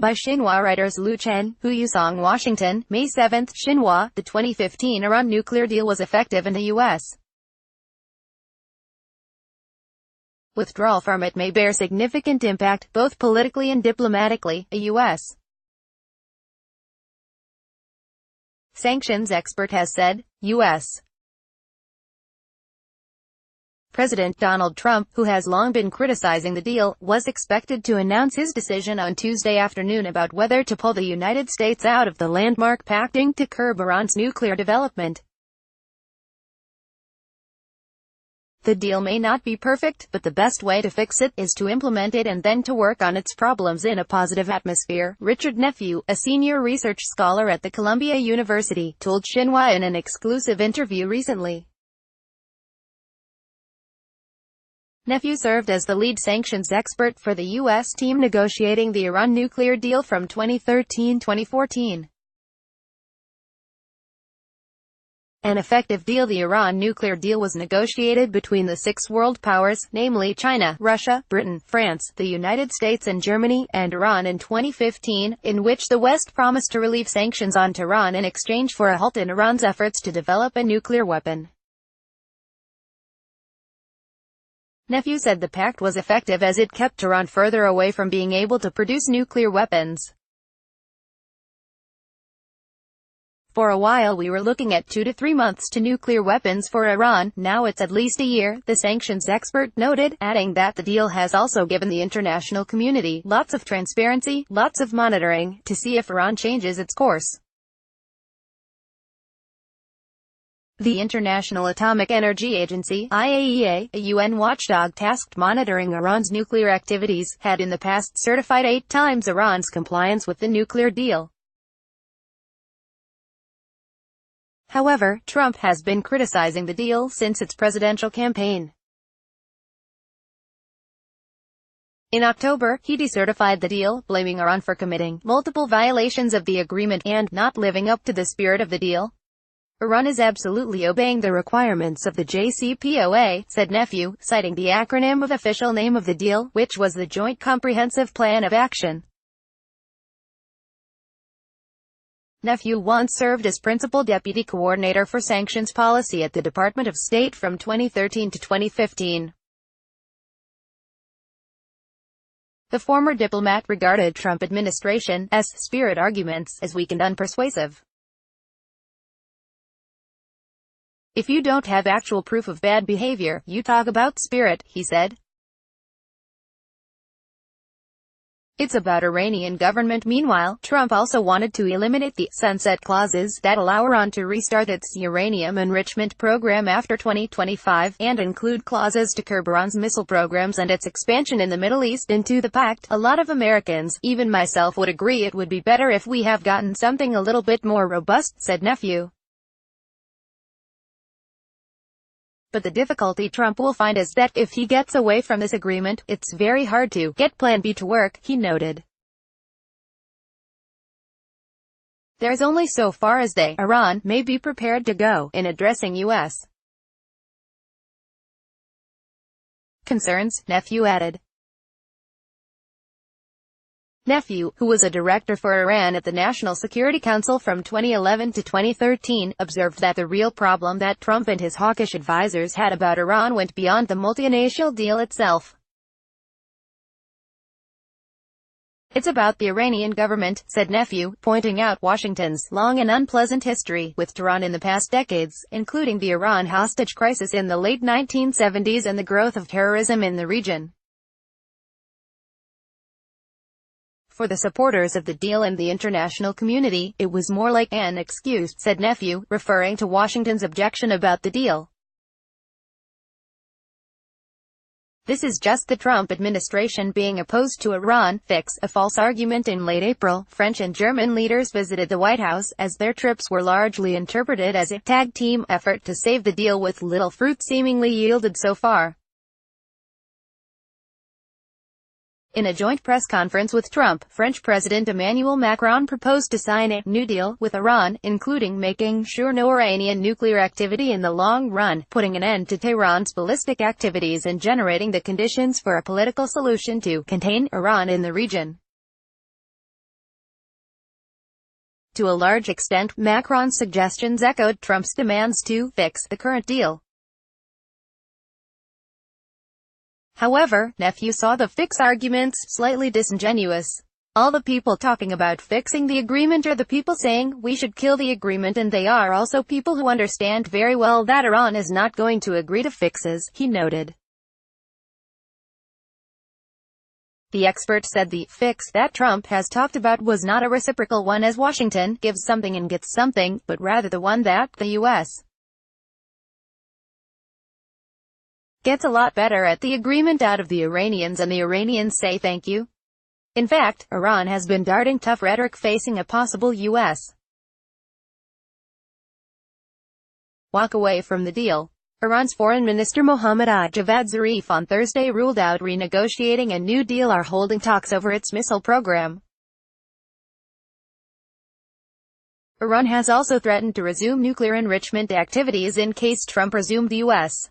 by Xinhua writers Lu Chen, Hu Yusong, Washington, May 7. Xinhua, the 2015 Iran nuclear deal was effective and the U.S. withdrawal from it may bear significant impact, both politically and diplomatically, a U.S. sanctions expert has said. U.S. President Donald Trump, who has long been criticizing the deal, was expected to announce his decision on Tuesday afternoon about whether to pull the United States out of the landmark pact aimed to curb Iran's nuclear development. The deal may not be perfect, but the best way to fix it is to implement it and then to work on its problems in a positive atmosphere, Richard Nephew, a senior research scholar at the Columbia University, told Xinhua in an exclusive interview recently. Nephew served as the lead sanctions expert for the U.S. team negotiating the Iran nuclear deal from 2013-2014. An effective deal. The Iran nuclear deal was negotiated between the six world powers, namely China, Russia, Britain, France, the United States and Germany, and Iran in 2015, in which the West promised to relieve sanctions on Tehran in exchange for a halt in Iran's efforts to develop a nuclear weapon. Nephew said the pact was effective as it kept Iran further away from being able to produce nuclear weapons. For a while we were looking at 2 to 3 months to nuclear weapons for Iran, now it's at least a year, the sanctions expert noted, adding that the deal has also given the international community lots of transparency, lots of monitoring, to see if Iran changes its course. The International Atomic Energy Agency, IAEA, a UN watchdog tasked monitoring Iran's nuclear activities, had in the past certified 8 times Iran's compliance with the nuclear deal. However, Trump has been criticizing the deal since its presidential campaign. In October, he decertified the deal, blaming Iran for committing multiple violations of the agreement and not living up to the spirit of the deal. Iran is absolutely obeying the requirements of the JCPOA, said Nephew, citing the acronym of official name of the deal, which was the Joint Comprehensive Plan of Action. Nephew once served as principal deputy coordinator for sanctions policy at the Department of State from 2013 to 2015. The former diplomat regarded Trump administration's spirit arguments as weak and unpersuasive. If you don't have actual proof of bad behavior, you talk about spirit, he said. It's about Iranian government. Meanwhile, Trump also wanted to eliminate the sunset clauses that allow Iran to restart its uranium enrichment program after 2025, and include clauses to curb Iran's missile programs and its expansion in the Middle East into the pact. A lot of Americans, even myself, would agree it would be better if we have gotten something a little bit more robust, said Nephew. But the difficulty Trump will find is that if he gets away from this agreement, it's very hard to get Plan B to work, he noted. There's only so far as Iran, may be prepared to go in addressing U.S. concerns, Nephew added. Nephew, who was a director for Iran at the National Security Council from 2011 to 2013, observed that the real problem that Trump and his hawkish advisors had about Iran went beyond the multinational deal itself. It's about the Iranian government, said Nephew, pointing out Washington's long and unpleasant history with Tehran in the past decades, including the Iran hostage crisis in the late 1970s and the growth of terrorism in the region. For the supporters of the deal and the international community, it was more like an excuse, said Nephew, referring to Washington's objection about the deal. This is just the Trump administration being opposed to Iran fix, a false argument. In late April, French and German leaders visited the White House, as their trips were largely interpreted as a tag-team effort to save the deal, with little fruit seemingly yielded so far. In a joint press conference with Trump, French President Emmanuel Macron proposed to sign a new deal with Iran, including making sure no Iranian nuclear activity in the long run, putting an end to Tehran's ballistic activities and generating the conditions for a political solution to contain Iran in the region. To a large extent, Macron's suggestions echoed Trump's demands to fix the current deal. However, Nephew saw the fix arguments slightly disingenuous. All the people talking about fixing the agreement are the people saying we should kill the agreement, and they are also people who understand very well that Iran is not going to agree to fixes, he noted. The expert said the fix that Trump has talked about was not a reciprocal one, as Washington gives something and gets something, but rather the one that the U.S. gets a lot better at the agreement out of the Iranians, and the Iranians say thank you. In fact, Iran has been darting tough rhetoric facing a possible U.S. walk away from the deal. Iran's Foreign Minister Mohammad Javad Zarif on Thursday ruled out renegotiating a new deal or holding talks over its missile program. Iran has also threatened to resume nuclear enrichment activities in case Trump resumed the U.S.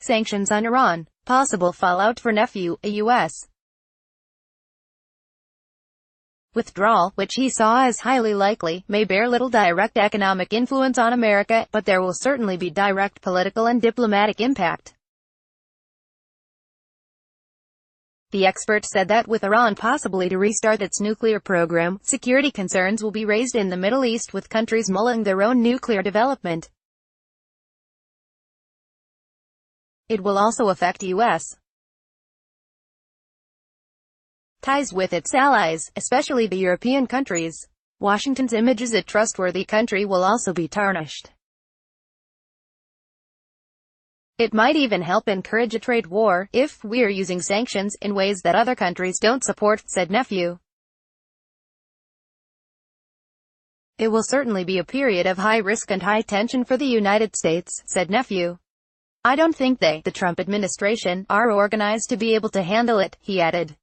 sanctions on Iran. Possible fallout for Nephew, a U.S. withdrawal, which he saw as highly likely, may bear little direct economic influence on America, but there will certainly be direct political and diplomatic impact. The expert said that with Iran possibly to restart its nuclear program, security concerns will be raised in the Middle East, with countries mulling their own nuclear development. It will also affect U.S. ties with its allies, especially the European countries. Washington's image as a trustworthy country will also be tarnished. It might even help encourage a trade war, if we're using sanctions in ways that other countries don't support, said Nephew. It will certainly be a period of high risk and high tension for the United States, said Nephew. I don't think the Trump administration, are organized to be able to handle it, he added.